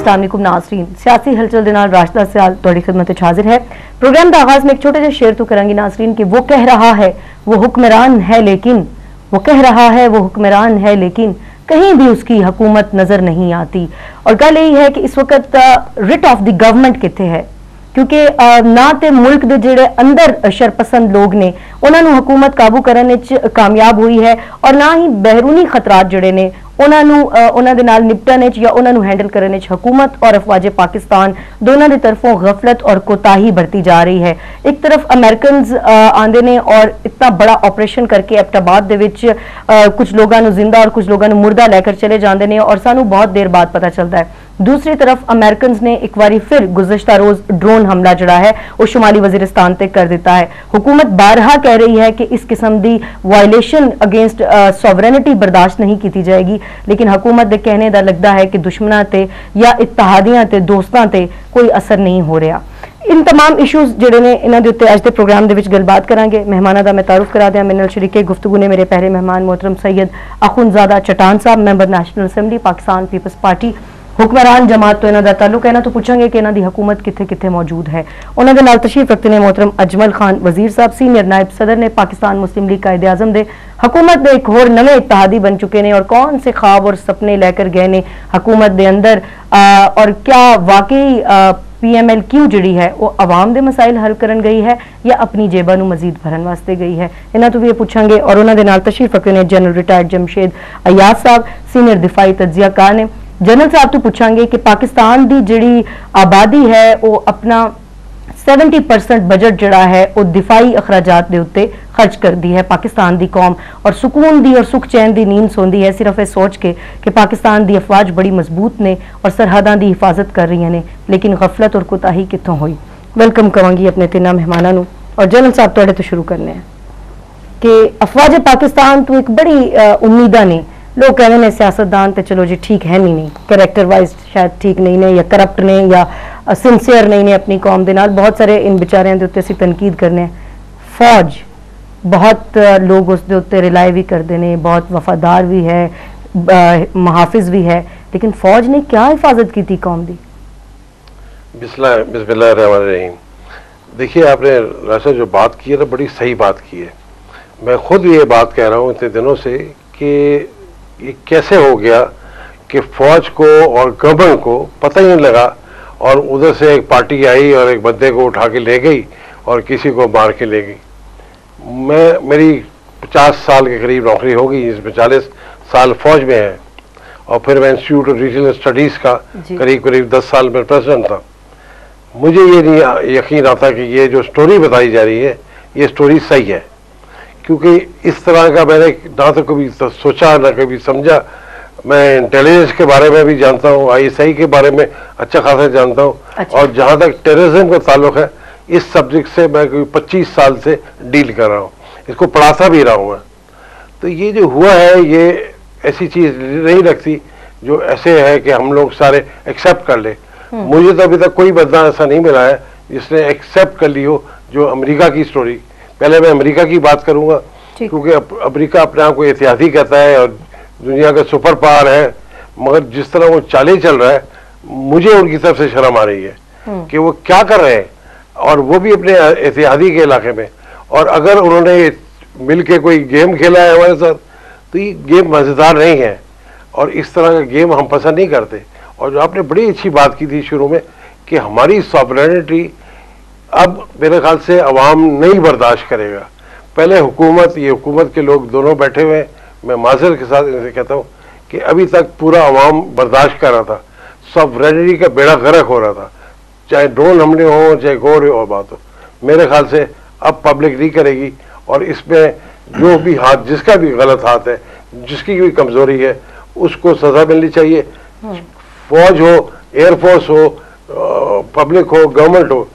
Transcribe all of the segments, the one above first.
अस्सलाम वालेकुम नाज़रीन, सियासी हलचल दे नाल राशदा सियाल तुहाडी खिदमत विच हाजिर है। प्रोग्राम का आगाज में एक छोटे से शेर तो करांगी नाज़रीन कि वो कह रहा है वो हुक्मरान है लेकिन, वो कह रहा है वो हुक्मरान है लेकिन कहीं भी उसकी हुकूमत नजर नहीं आती। और गल यही है कि इस वक्त रिट ऑफ द गवर्नमेंट किथे है, क्योंकि ना तो मुल्क के जेड़े अंदर शरपसंद लोग ने उन्होंने हुकूमत काबू करने कामयाब हुई है, और ना ही बहरूनी खतरात जड़े ने उन्होंने नाल निपटने या उन्होंने हैंडल करने हुकूमत और अफवाज पाकिस्तान दोनों की तरफों गफलत और कोताही बढ़ती जा रही है। एक तरफ अमेरिकन आंदे ने और इतना बड़ा ऑपरेशन करके एबटाबाद दे विच कुछ लोगों जिंदा और कुछ लोगों मुर्दा लैकर चले जाते हैं और सानू बहुत देर बाद पता चलता है। दूसरी तरफ अमेरिकन ने एक बार फिर गुज़श्ता रोज ड्रोन हमला जड़ा है वो शुमाली वजीरिस्तान तक कर दिता है। हुकूमत बारहा कह रही है कि इस किस्म की वायलेशन अगेंस्ट सॉवरेनिटी बर्दाश्त नहीं की जाएगी, लेकिन हुकूमत के कहने का लगता है कि दुश्मनां ते या इत्तेहादियां ते दोस्तां ते कोई असर नहीं हो रहा। इन तमाम इशूज़ जिहड़े ने इन्हां दे उत्ते अज दे प्रोग्राम दे विच गलबात करांगे। मेहमानां दा मैं तारुफ करा दियां। मेरे नाल शरीके गुफ्तगू ने मेरे पहले मेहमान मोहतरम सैयद अखुंदजादा चटान साहब, member national assembly Pakistan Peoples Party, हुक्मरान जमात तो इन्हां दा ताल्लुक है ना, तो पूछांगे कि इन्हां दी हुकूमत किथे किथे मौजूद है। उन्हां दे नाल तशरीफ रखते ने मोहतरम अजमल खान वजीर साहब, सीनियर नायब सदर ने पाकिस्तान मुस्लिम लीग कायदे आजम दे। हुकूमत दे एक होर नवे इत्तेहादी बन चुके ने और कौन से ख्वाब और सपने लेकर गए ने हुकूमत दे अंदर, और क्या वाकई PMLQ जिहड़ी है वो आवाम दे मसाइल हल करन गई है या अपनी जेबां नूं मजीद भरन वास्ते गई है। इन्हां तो भी ये पूछांगे। और उन्हां दे नाल तशरीफ रखते ने जनरल रिटायर्ड जमशेद अयाज साहब, सीनियर दिफाई तज्जियाकार ने। जनरल साहब तो पूछांगे कि पाकिस्तान की जिहड़ी आबादी है वो अपना 70% बजट जड़ा है वो दिफाई अखराजात दे उत्ते खर्च कर दी है। पाकिस्तान दी कौम और सुकून दी और सुख चैन दी नींद सोंदी है सिर्फ ये सोच के कि पाकिस्तान दी अफवाज बड़ी मजबूत ने और सरहदां दी हिफाजत कर रही ने, लेकिन गफलत और कोताही कित्थों हुई। वेलकम करूंगी अपने तिना मेहमानां नूं। और जनरल साहब तुहाडे तो शुरू करने हैं कि अफवाज पाकिस्तान तो एक बड़ी उम्मीदां ने, लोग कहते हैं सियासतदान तो चलो जी ठीक है नहीं करैक्टर वाइज शायद ठीक नहीं ने या करप्ट ने या सिंसियर नहीं ने अपनी कौम के नाल, बहुत सारे इन बेचारियों के उत्ते असीं तनकीद करने। फौज बहुत लोग उस दे उत्ते रिलाय भी करते हैं, बहुत वफादार भी है, मुहाफिज भी है, लेकिन फौज ने क्या हिफाजत की थी कौम की? बिस्मिल्लाहिर्रहमानिर्रहीम। देखिए आपने राशा जो बात की है ना बड़ी सही बात की है। मैं खुद ये बात कह रहा हूँ इतने दिनों से कि ये कैसे हो गया कि फौज को और गवर्नमेंट को पता ही नहीं लगा और उधर से एक पार्टी आई और एक बंदे को उठा के ले गई और किसी को मार के ले गई। मेरी 50 साल के करीब नौकरी हो गई, इसमें 40 साल फौज में है और फिर मैं इंस्टीट्यूट ऑफ रीजनल स्टडीज़ का करीब 10 साल में प्रेसिडेंट था। मुझे ये नहीं यकीन आता कि ये जो स्टोरी बताई जा रही है ये स्टोरी सही है, क्योंकि इस तरह का मैंने ना तो कभी सोचा ना कभी समझा। मैं इंटेलिजेंस के बारे में भी जानता हूँ, ISI के बारे में अच्छा खासा जानता हूँ। अच्छा। और जहाँ तक टेररिज्म का ताल्लुक है इस सब्जेक्ट से मैं कोई 25 साल से डील कर रहा हूँ, इसको पढ़ाता भी रहा हूँ मैं। तो ये जो हुआ है ये ऐसी चीज़ नहीं लगती जो ऐसे है कि हम लोग सारे एक्सेप्ट कर ले। मुझे तो अभी तक कोई बंदा ऐसा नहीं मिला है जिसने एक्सेप्ट कर ली हो जो अमेरिका की स्टोरी। पहले मैं अमेरिका की बात करूंगा क्योंकि अमेरिका अपने आप को एहतियाती कहता है और दुनिया का सुपर पावर है, मगर जिस तरह वो चाले चल रहा है मुझे उनकी तरफ से शर्म आ रही है कि वो क्या कर रहे हैं, और वो भी अपने एहतियाती के इलाके में। और अगर उन्होंने मिल के कोई गेम खेला है हमारे साथ तो ये गेम मज़ेदार नहीं है और इस तरह का गेम हम पसंद नहीं करते। और जो आपने बड़ी अच्छी बात की थी शुरू में कि हमारी सॉवरेनिटी अब मेरे ख्याल से अवाम नहीं बर्दाश्त करेगा। पहले ये हुकूमत के लोग दोनों बैठे हुए, मैं माजर के साथ इनसे कहता हूँ कि अभी तक पूरा अवाम बर्दाश्त कर रहा था, सॉवरेनिटी का बेड़ा गर्क हो रहा था, चाहे ड्रोन हमले हो चाहे कोई और बात हो। मेरे ख्याल से अब पब्लिक नहीं करेगी और इसमें जो भी हाथ, जिसका भी गलत हाथ है, जिसकी भी कमजोरी है, उसको सजा मिलनी चाहिए। फौज हो, एयरफोर्स हो, पब्लिक हो, गवर्नमेंट हो,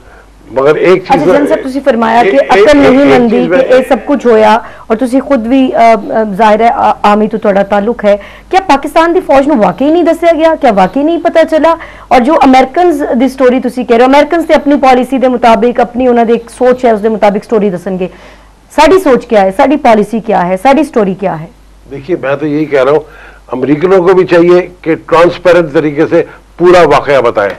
मगर एक चीज तुसी फरमाया कि अकल नहीं मंदी कि ये सब कुछ होया और तुसी खुद भी जाहिर है आर्मी तो थोड़ा ताल्लुक है, क्या पाकिस्तान की फौज ਨੂੰ वाकई नहीं दसिया गया, क्या वाकई नहीं पता चला? और जो अमेरिकन दी स्टोरी तुसी कह रहे हो, अमेरिकन ते अपनी पॉलिसी के मुताबिक अपनी उन्होंने एक सोच है उसके मुताबिक स्टोरी दसणगे। साडी सोच क्या है, साडी पॉलिसी क्या है, साडी स्टोरी क्या है? देखिए मैं तो यही कह रहा हूँ अमेरिकनों को भी चाहिए कि ट्रांसपेरेंट तरीके से پورا واقعہ بتائیں،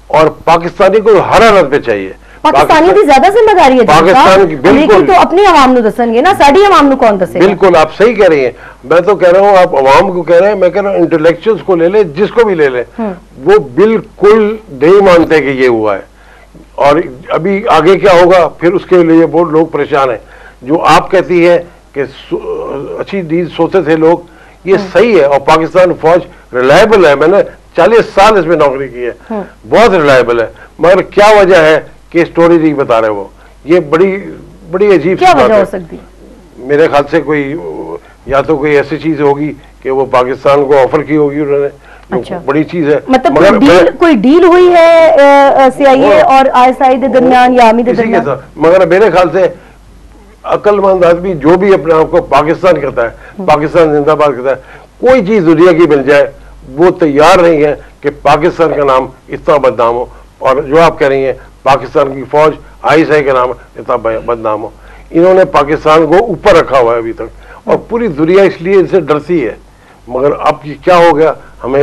اور پاکستانی کو ہر حالت پہ چاہیے. پاکستانی کی زیادہ ذمہ داری ہے پاکستان کی، لیکن تو اپنی عوام نو دسن گے نا، ساڈی عوام نو کون دسے گا؟ بالکل آپ صحیح کہہ رہی ہیں. میں تو کہہ رہا ہوں آپ عوام کو کہہ رہے ہیں، میں کہہ رہا ہوں انٹلیکچوئلز کو لے لیں، جس کو بھی لے لیں، وہ بالکل نہیں مانتے کہ یہ ہوا ہے. اور ابھی آگے کیا ہوگا پھر اس کے لیے بہت لوگ پریشان ہیں. جو آپ کہتی ہے کہ اچھی نیند سوتے تھے لوگ، یہ صحیح ہے. اور پاکستان فوج ریلائبل ہے، میں نے 40 سال اس میں نوکری کی ہے، بہت ریلائبل ہے. مگر کیا وجہ ہے کہ سٹوری نہیں بتا رہے وہ؟ یہ بڑی عجیب کیا وجہ ہو سکتی؟ میرے خیال سے کوئی یا تو کوئی ایسی چیز ہوگی کہ وہ پاکستان کو آفر کی ہوگی انہوں نے، بڑی چیز ہے. مطلب کوئی ڈیل ہوئی ہے CIA اور ISI کے درمیان یا آرمی کے درمیان؟ مگر میرے خیال سے عقل مند آدمی جو بھی اپنے آپ کو پاکستان کہتا ہے، پاکستان زندہ باد کہتا ہے، کوئی چیز دنیا کی مل جائے وہ تیار نہیں ہے کہ پاکستان کا نام اتنا بدنام ہو. اور جو آپ کہہ رہی ہیں پاکستان کی فوج ISI کے نام اتنا بدنام ہو. انہوں نے پاکستان کو اوپر رکھا ہوا ہے ابھی تک، اور پوری دنیا اس لیے ان سے ڈرتی ہے. مگر اب کیا ہو گیا ہمیں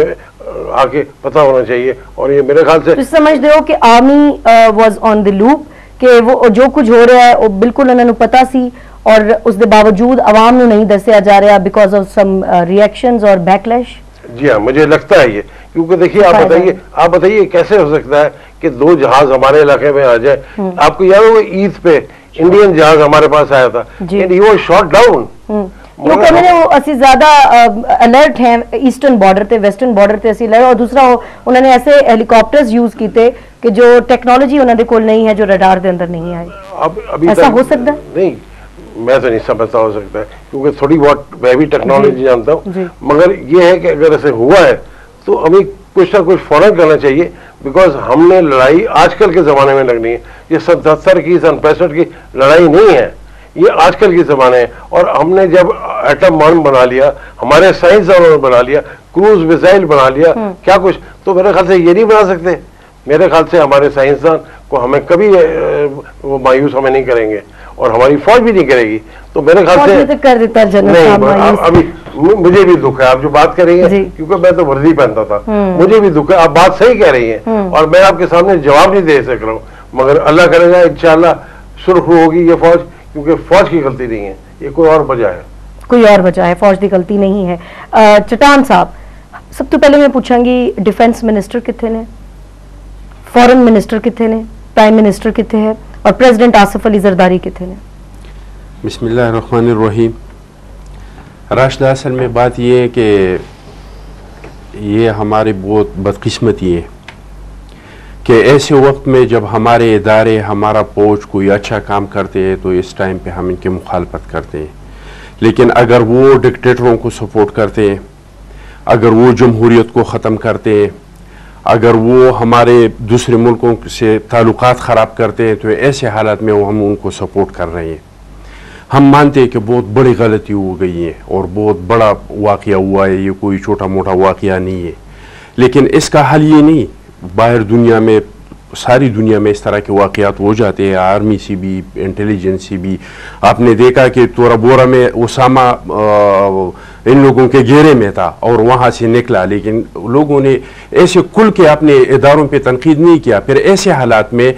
آ کے پتہ ہونا چاہیے. اور یہ میرے خیال سے سمجھتے ہو کہ army was on the loop, کہ وہ جو کچھ ہو رہا ہے وہ بالکل انہوں نے پتا سی، اور اس کے باوجود عوام نو نہیں دسیا جا رہا بیکاز آف سم ریئیکشنز اور بیکلیش؟ جی ہاں، مجھے لگتا ہے یہ، کیونکہ دیکھیے آپ بتائیے کیسے ہو سکتا ہے کہ 2 جہاز ہمارے علاقے میں آ جائے. آپ کو یاد ہوگا عید پہ انڈین جہاز ہمارے پاس آیا تھا، and he was shot down. وہ کہنے نے وہ اسی زیادہ الرٹ ہیں ایسٹرن بارڈر تے، ویسٹرن بارڈر تے اسی لائے، اور دوسرا انہوں نے ایسے ہیلی کاپٹرز یوز کیتے کہ جو ٹیکنالوجی انہوں نے کول نہیں ہے، جو ریڈار دے اندر نہیں آئی. ایسا ہو سکتا ہے؟ نہیں، میں تو نہیں سمجھتا ہو سکتا ہے، کیونکہ تھوڑی بہت میں بھی ٹیکنالوجی جانتا ہوں. مگر یہ ہے کہ اگر ایسے ہوا ہے تو ہمیں کچھ نہ کچھ فوراً کرنا چاہیے، بیکاز ہم نے لڑائی آج کل کے زمانے میں لڑنی ہے. یہ 77 کی 65 کی لڑائی نہیں ہے، یہ آج کل کے زمانے ہے. اور ہم نے جب ایٹم بم بنا لیا، ہمارے سائنسدانوں نے بنا لیا، کروز میزائل بنا لیا، کیا کچھ، تو میرے خیال سے یہ نہیں بنا سکتے. میرے خیال سے ہمارے سائنسدان کو ہمیں کبھی وہ مایوس ہمیں نہیں کریں گے، اور ہماری فوج بھی نہیں کرے گی. تو میرے خیال سے نہیں، ابھی مجھے بھی دکھ ہے آپ جو بات کر رہی ہیں، کیونکہ میں تو وردی پہنتا تھا، مجھے بھی دکھ ہے. آپ بات صحیح کہہ رہی ہیں، اور میں آپ کے سامنے جواب نہیں دے سک رہا ہوں. مگر اللہ کرے گا انشاءاللہ سرخ ہوگی یہ فوج، کیونکہ فوج کی غلطی نہیں ہے، یہ کوئی اور وجہ ہے. کوئی اور وجہ ہے، فوج کی غلطی نہیں ہے. چٹان صاحب، سب تو پہلے میں پوچھاں گی ڈیفینس منسٹر کتنے نے، فورن منسٹر کتنے نے، پرائم منسٹر کتنے ہے، اور پریزیڈنٹ آصف علی زرداری کتنے نے؟ بسم اللہ الرحمن الرحیم. راشدہ، اصل میں بات یہ ہے کہ یہ ہماری بہت بدقسمتی ہے کہ ایسے وقت میں جب ہمارے ادارے، ہمارا فوج کوئی اچھا کام کرتے ہیں تو اس ٹائم پہ ہم ان کی مخالفت کرتے ہیں. لیکن اگر وہ ڈکٹیٹروں کو سپورٹ کرتے ہیں، اگر وہ جمہوریت کو ختم کرتے ہیں، اگر وہ ہمارے دوسرے ملکوں سے تعلقات خراب کرتے ہیں، تو ایسے حالات میں ہم ان کو سپورٹ کر رہے ہیں. ہم مانتے ہیں کہ بہت بڑی غلطی ہو گئی ہے اور بہت بڑا واقعہ ہوا ہے، یہ کوئی چھوٹا موٹا واقعہ نہیں ہے. لیکن اس کا حل یہ نہیں، باہر دنیا میں، ساری دنیا میں اس طرح کے واقعات ہو جاتے ہیں، آرمی سے بھی، انٹیلیجنس سے بھی. آپ نے دیکھا کہ تورا بورا میں اسامہ ان لوگوں کے گھیرے میں تھا اور وہاں سے نکلا، لیکن لوگوں نے ایسے کھل کے اپنے اداروں پہ تنقید نہیں کیا. پھر ایسے حالات میں